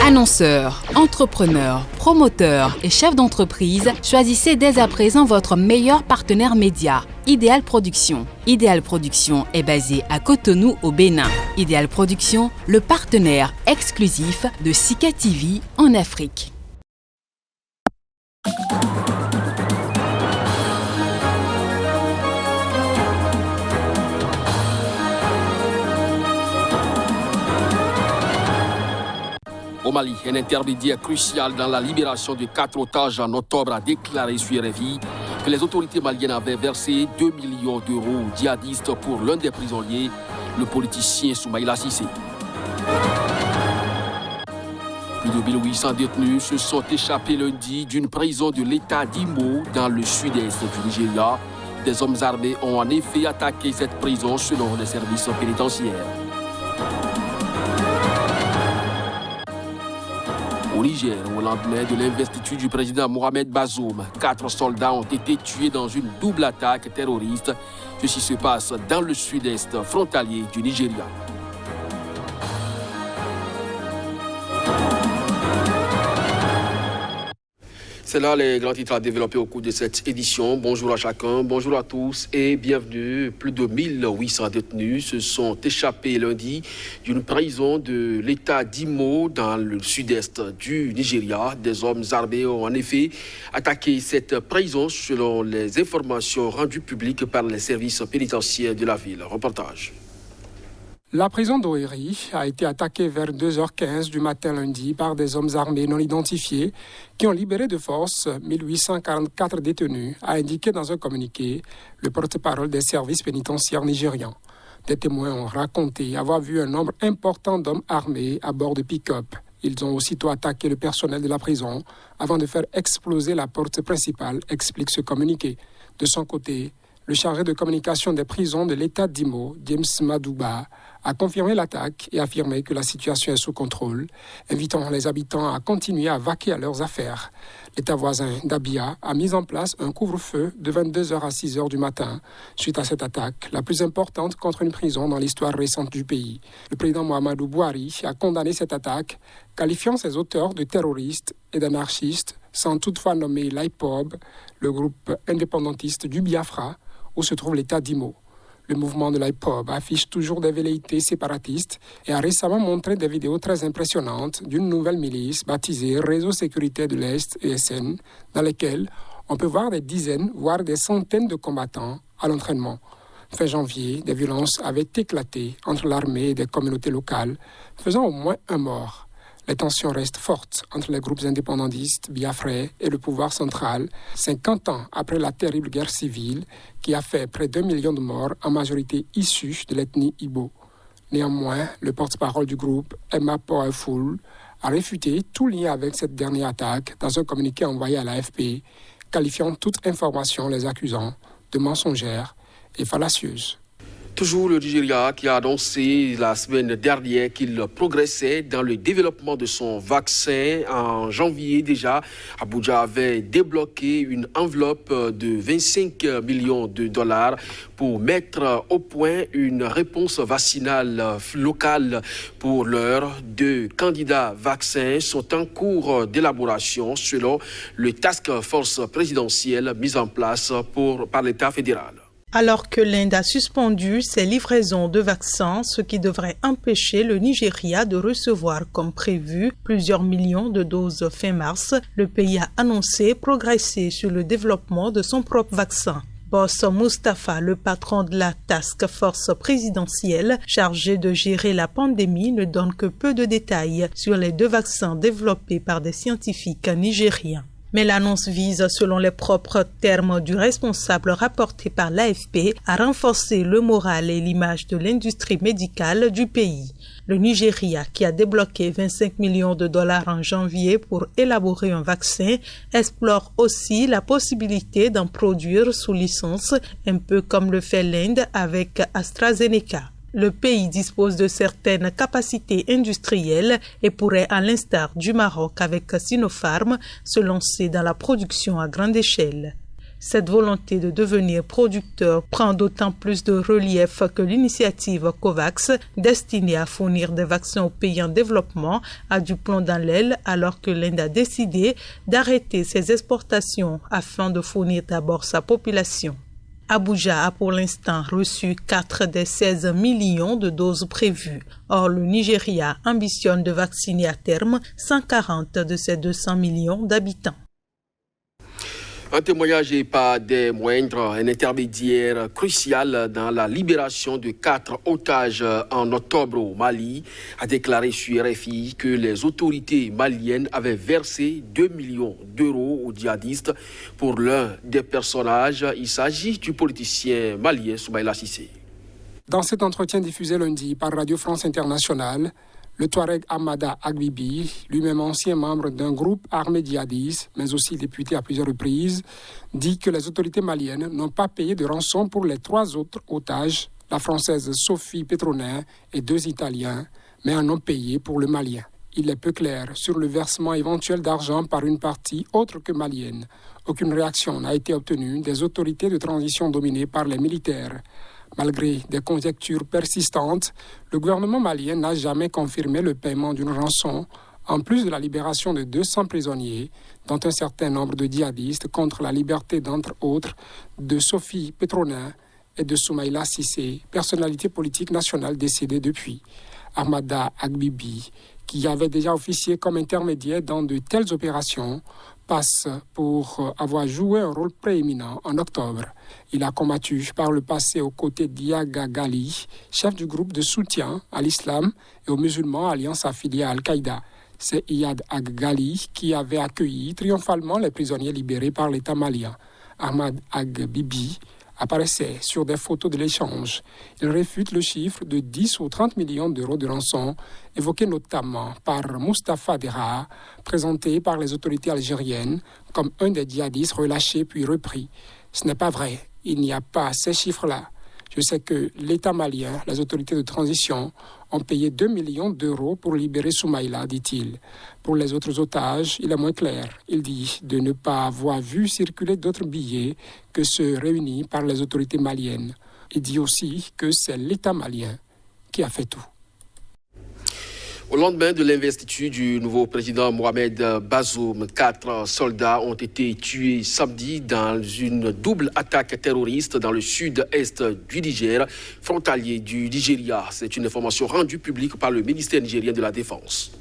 Annonceurs, entrepreneurs, promoteurs et chefs d'entreprise, choisissez dès à présent votre meilleur partenaire média, Ideal Production. Ideal Production est basé à Cotonou au Bénin. Ideal Production, le partenaire exclusif de Sika TV en Afrique. Au Mali, un intermédiaire crucial dans la libération de 4 otages en octobre a déclaré sur RFI que les autorités maliennes avaient versé 2 millions d'euros aux djihadistes pour l'un des prisonniers, le politicien Soumaïla Cissé. Plus de 1800 détenus se sont échappés lundi d'une prison de l'État d'Imo dans le sud-est du Nigeria. Des hommes armés ont en effet attaqué cette prison selon les services pénitentiaires. Au Niger, au lendemain de l'investiture du président Mohamed Bazoum, 4 soldats ont été tués dans une double attaque terroriste. Ceci se passe dans le sud-est frontalier du Nigeria. C'est là les grands titres à développer au cours de cette édition. Bonjour à chacun, bonjour à tous et bienvenue. Plus de 1800 détenus se sont échappés lundi d'une prison de l'État d'Imo dans le sud-est du Nigeria. Des hommes armés ont en effet attaqué cette prison selon les informations rendues publiques par les services pénitentiaires de la ville. Reportage. La prison d'Oheri a été attaquée vers 2h15 du matin lundi par des hommes armés non identifiés qui ont libéré de force 1844 détenus, a indiqué dans un communiqué le porte-parole des services pénitentiaires nigérians. Des témoins ont raconté avoir vu un nombre important d'hommes armés à bord de pick-up. Ils ont aussitôt attaqué le personnel de la prison avant de faire exploser la porte principale, explique ce communiqué. De son côté, le chargé de communication des prisons de l'État d'Imo, James Madouba, a confirmé l'attaque et affirmé que la situation est sous contrôle, invitant les habitants à continuer à vaquer à leurs affaires. L'État voisin d'Abia a mis en place un couvre-feu de 22h à 6h du matin suite à cette attaque, la plus importante contre une prison dans l'histoire récente du pays. Le président Muhammadu Buhari a condamné cette attaque, qualifiant ses auteurs de terroristes et d'anarchistes, sans toutefois nommer l'IPOB, le groupe indépendantiste du Biafra, où se trouve l'État d'Imo. Le mouvement de l'IPOB affiche toujours des velléités séparatistes et a récemment montré des vidéos très impressionnantes d'une nouvelle milice baptisée Réseau Sécurité de l'Est, ESN, dans lesquelles on peut voir des dizaines, voire des centaines de combattants à l'entraînement. Fin janvier, des violences avaient éclaté entre l'armée et des communautés locales, faisant au moins un mort. Les tensions restent fortes entre les groupes indépendantistes biafrais et le pouvoir central, 50 ans après la terrible guerre civile qui a fait près d'1 million de morts, en majorité issus de l'ethnie Igbo. Néanmoins, le porte-parole du groupe, Emma Powerful, a réfuté tout lien avec cette dernière attaque dans un communiqué envoyé à l'AFP, qualifiant toute information les accusant de mensongères et fallacieuses. Toujours le Nigeria qui a annoncé la semaine dernière qu'il progressait dans le développement de son vaccin. En janvier déjà, Abuja avait débloqué une enveloppe de 25 millions de dollars pour mettre au point une réponse vaccinale locale. Pour l'heure, 2 candidats vaccins sont en cours d'élaboration selon le task force présidentiel mis en place par l'État fédéral. Alors que l'Inde a suspendu ses livraisons de vaccins, ce qui devrait empêcher le Nigeria de recevoir comme prévu plusieurs millions de doses fin mars, le pays a annoncé progresser sur le développement de son propre vaccin. Boss Mustapha, le patron de la task force présidentielle chargé de gérer la pandémie, ne donne que peu de détails sur les 2 vaccins développés par des scientifiques nigériens. Mais l'annonce vise, selon les propres termes du responsable rapporté par l'AFP, à renforcer le moral et l'image de l'industrie médicale du pays. Le Nigeria, qui a débloqué 25 millions de dollars en janvier pour élaborer un vaccin, explore aussi la possibilité d'en produire sous licence, un peu comme le fait l'Inde avec AstraZeneca. Le pays dispose de certaines capacités industrielles et pourrait, à l'instar du Maroc avec Sinopharm, se lancer dans la production à grande échelle. Cette volonté de devenir producteur prend d'autant plus de relief que l'initiative COVAX, destinée à fournir des vaccins aux pays en développement, a du plomb dans l'aile alors que l'Inde a décidé d'arrêter ses exportations afin de fournir d'abord sa population. Abuja a pour l'instant reçu 4 des 16 millions de doses prévues. Or, le Nigeria ambitionne de vacciner à terme 140 de ses 200 millions d'habitants. Un témoignage et pas des moindres, un intermédiaire crucial dans la libération de 4 otages en octobre au Mali, a déclaré sur RFI que les autorités maliennes avaient versé 2 millions d'euros aux djihadistes pour l'un des personnages. Il s'agit du politicien malien Soumaïla Cissé. Dans cet entretien diffusé lundi par Radio France Internationale, le Touareg Ahmada Agbibi, lui-même ancien membre d'un groupe armé djihadiste, mais aussi député à plusieurs reprises, dit que les autorités maliennes n'ont pas payé de rançon pour les 3 autres otages, la française Sophie Petronin et 2 Italiens, mais en ont payé pour le Malien. Il est peu clair sur le versement éventuel d'argent par une partie autre que malienne. Aucune réaction n'a été obtenue des autorités de transition dominées par les militaires. Malgré des conjectures persistantes, le gouvernement malien n'a jamais confirmé le paiement d'une rançon, en plus de la libération de 200 prisonniers, dont un certain nombre de djihadistes contre la liberté d'entre autres de Sophie Petronin et de Soumaïla Cissé, personnalité politique nationale décédée depuis. Ahmada Agbibi, qui avait déjà officié comme intermédiaire dans de telles opérations, passe pour avoir joué un rôle prééminent en octobre. Il a combattu par le passé aux côtés d'Iyaga Gali, chef du groupe de soutien à l'islam et aux musulmans alliance affiliée à Al-Qaïda. C'est Iyad Ag-Gali qui avait accueilli triomphalement les prisonniers libérés par l'État malien. Ahmad Ag-Bibi apparaissait sur des photos de l'échange. Il réfute le chiffre de 10 ou 30 millions d'euros de rançon, évoqué notamment par Moustapha Dera, présenté par les autorités algériennes comme un des djihadistes relâchés puis repris. Ce n'est pas vrai, il n'y a pas ces chiffres-là. Je sais que l'État malien, les autorités de transition, ont payé 2 millions d'euros pour libérer Soumaïla, dit-il. Pour les autres otages, il est moins clair. Il dit de ne pas avoir vu circuler d'autres billets que ceux réunis par les autorités maliennes. Il dit aussi que c'est l'État malien qui a fait tout. Au lendemain de l'investiture du nouveau président Mohamed Bazoum, 4 soldats ont été tués samedi dans une double attaque terroriste dans le sud-est du Niger, frontalier du Nigeria. C'est une information rendue publique par le ministère nigérien de la Défense.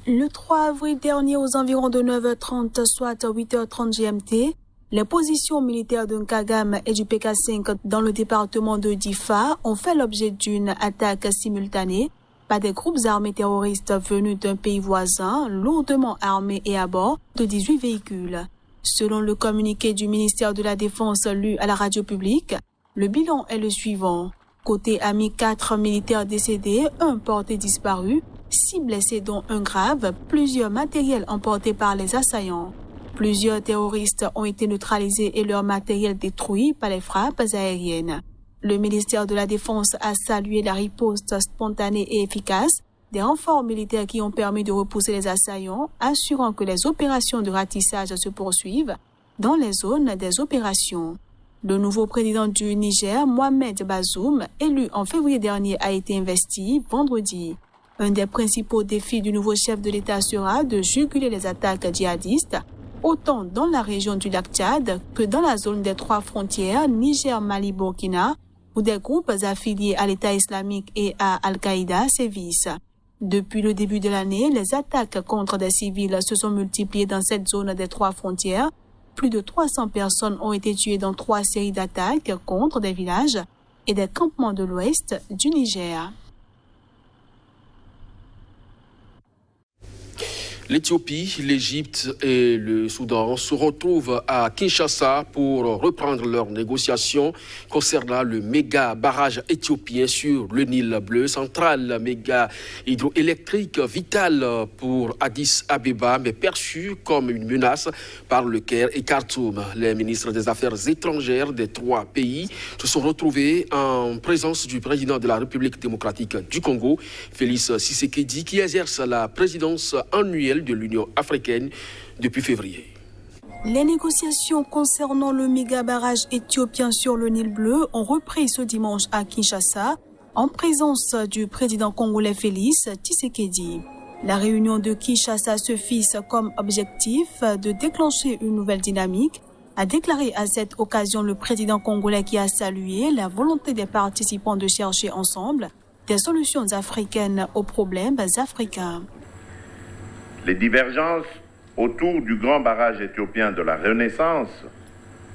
Le 3 avril dernier, aux environs de 9h30, soit 8h30 GMT, les positions militaires de Nkagam et du PK5 dans le département de Difa ont fait l'objet d'une attaque simultanée par des groupes armés terroristes venus d'un pays voisin, lourdement armés et à bord de 18 véhicules. Selon le communiqué du ministère de la Défense lu à la radio publique, le bilan est le suivant. Côté ami, 4 militaires décédés, 1 porté disparu, 6 blessés dont 1 grave, plusieurs matériels emportés par les assaillants. Plusieurs terroristes ont été neutralisés et leur matériel détruit par les frappes aériennes. Le ministère de la Défense a salué la riposte spontanée et efficace des renforts militaires qui ont permis de repousser les assaillants, assurant que les opérations de ratissage se poursuivent dans les zones des opérations. Le nouveau président du Niger, Mohamed Bazoum, élu en février dernier, a été investi vendredi. Un des principaux défis du nouveau chef de l'État sera de juguler les attaques djihadistes, autant dans la région du lac Tchad que dans la zone des 3 frontières Niger, Mali, Burkina, où des groupes affiliés à l'État islamique et à Al-Qaïda sévissent. Depuis le début de l'année, les attaques contre des civils se sont multipliées dans cette zone des 3 frontières. Plus de 300 personnes ont été tuées dans 3 séries d'attaques contre des villages et des campements de l'ouest du Niger. L'Éthiopie, l'Égypte et le Soudan se retrouvent à Kinshasa pour reprendre leurs négociations concernant le méga barrage éthiopien sur le Nil bleu, centrale méga hydroélectrique vitale pour Addis Abeba, mais perçue comme une menace par le Caire et Khartoum. Les ministres des Affaires étrangères des 3 pays se sont retrouvés en présence du président de la République démocratique du Congo, Félix Tshisekedi, qui exerce la présidence annuelle de l'Union africaine depuis février. Les négociations concernant le méga-barrage éthiopien sur le Nil Bleu ont repris ce dimanche à Kinshasa en présence du président congolais Félix Tshisekedi. La réunion de Kinshasa se fixe comme objectif de déclencher une nouvelle dynamique, a déclaré à cette occasion le président congolais qui a salué la volonté des participants de chercher ensemble des solutions africaines aux problèmes africains. Les divergences autour du grand barrage éthiopien de la Renaissance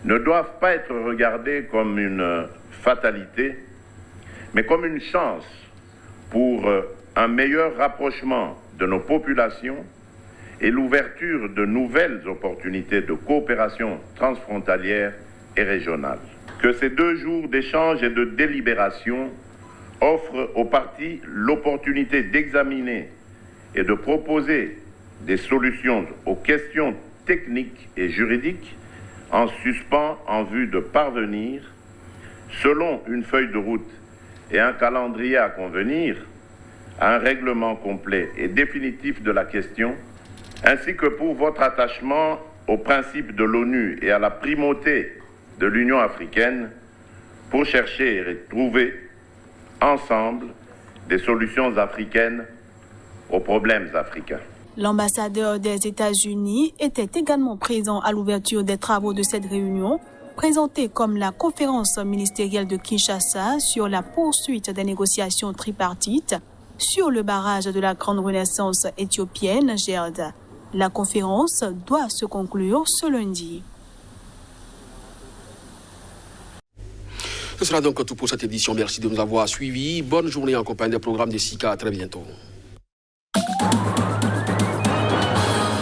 ne doivent pas être regardées comme une fatalité, mais comme une chance pour un meilleur rapprochement de nos populations et l'ouverture de nouvelles opportunités de coopération transfrontalière et régionale. Que ces 2 jours d'échange et de délibération offrent aux parties l'opportunité d'examiner et de proposer des solutions aux questions techniques et juridiques en suspens en vue de parvenir, selon une feuille de route et un calendrier à convenir, à un règlement complet et définitif de la question, ainsi que pour votre attachement aux principes de l'ONU et à la primauté de l'Union africaine pour chercher et trouver ensemble des solutions africaines aux problèmes africains. L'ambassadeur des États-Unis était également présent à l'ouverture des travaux de cette réunion, présentée comme la conférence ministérielle de Kinshasa sur la poursuite des négociations tripartites sur le barrage de la Grande Renaissance éthiopienne, GERD. La conférence doit se conclure ce lundi. Ce sera donc tout pour cette édition. Merci de nous avoir suivis. Bonne journée en compagnie des programmes de SICA. À très bientôt.